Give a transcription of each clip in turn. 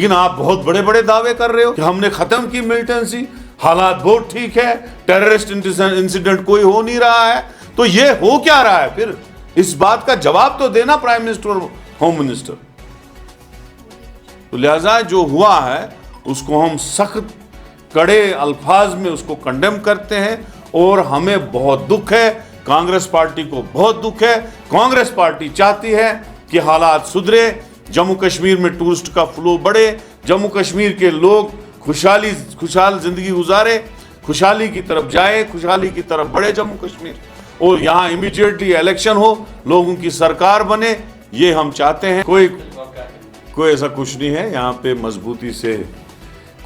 लेकिन आप बहुत बड़े बड़े दावे कर रहे हो कि हमने खत्म की मिलिटेंसी, हालात बहुत ठीक है, टेररिस्ट इंसिडेंट कोई हो नहीं रहा है, तो ये हो क्या रहा है फिर? इस बात का जवाब तो देना प्राइम मिनिस्टर और होम मिनिस्टर। तो लिहाजा जो हुआ है उसको हम सख्त कड़े अल्फाज में उसको कंडेम करते हैं और हमें बहुत दुख है, कांग्रेस पार्टी को बहुत दुख है। कांग्रेस पार्टी चाहती है कि हालात सुधरे, जम्मू कश्मीर में टूरिस्ट का फ्लो बढ़े, जम्मू कश्मीर के लोग खुशहाल जिंदगी गुजारे, खुशहाली की तरफ जाए, खुशहाली की तरफ बढ़े जम्मू कश्मीर, और यहाँ इमीडिएटली इलेक्शन हो, लोगों की सरकार बने, ये हम चाहते हैं। कोई ऐसा कुछ नहीं है। यहाँ पे मजबूती से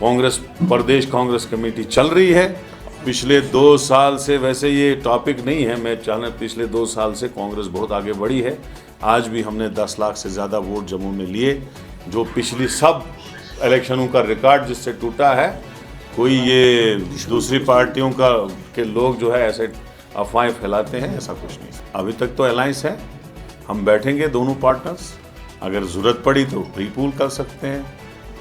कांग्रेस प्रदेश कांग्रेस कमेटी चल रही है। पिछले 2 साल से, वैसे ये टॉपिक नहीं है, मैं चाहना, पिछले 2 साल से कांग्रेस बहुत आगे बढ़ी है। आज भी हमने 10 लाख से ज़्यादा वोट जम्मू में लिए, जो पिछली सब इलेक्शनों का रिकॉर्ड जिससे टूटा है। कोई ये दूसरी पार्टियों के लोग जो है ऐसे अफवाहें फैलाते हैं, ऐसा कुछ नहीं। अभी तक तो अलायंस है, हम बैठेंगे दोनों पार्टनर्स, अगर ज़रूरत पड़ी तो प्री पूल कर सकते हैं,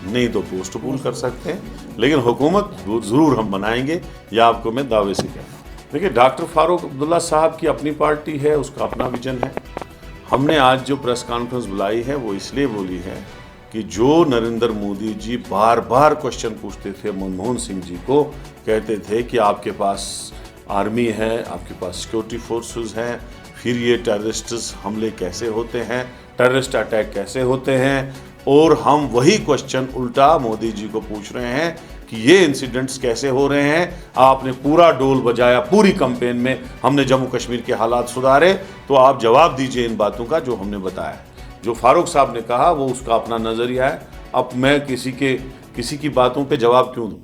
नहीं तो पोस्ट पूल कर सकते हैं, लेकिन हुकूमत ज़रूर हम बनाएंगे, यह आपको मैं दावे से कहता हूँ। देखिए, डॉक्टर फारूक अब्दुल्ला साहब की अपनी पार्टी है, उसका अपना विजन है। हमने आज जो प्रेस कॉन्फ्रेंस बुलाई है वो इसलिए बोली है कि जो नरेंद्र मोदी जी बार बार क्वेश्चन पूछते थे मनमोहन सिंह जी को, कहते थे कि आपके पास आर्मी है, आपके पास सिक्योरिटी फोर्सेस हैं, फिर ये टेररिस्ट हमले कैसे होते हैं, टेररिस्ट अटैक कैसे होते हैं, और हम वही क्वेश्चन उल्टा मोदी जी को पूछ रहे हैं कि ये इंसिडेंट्स कैसे हो रहे हैं। आपने पूरा डोल बजाया, पूरी कैंपेन में हमने जम्मू कश्मीर के हालात सुधारे, तो आप जवाब दीजिए इन बातों का जो हमने बताया। जो फारूक साहब ने कहा वो उसका अपना नज़रिया है, अब मैं किसी की बातों पे जवाब क्यों दूँ।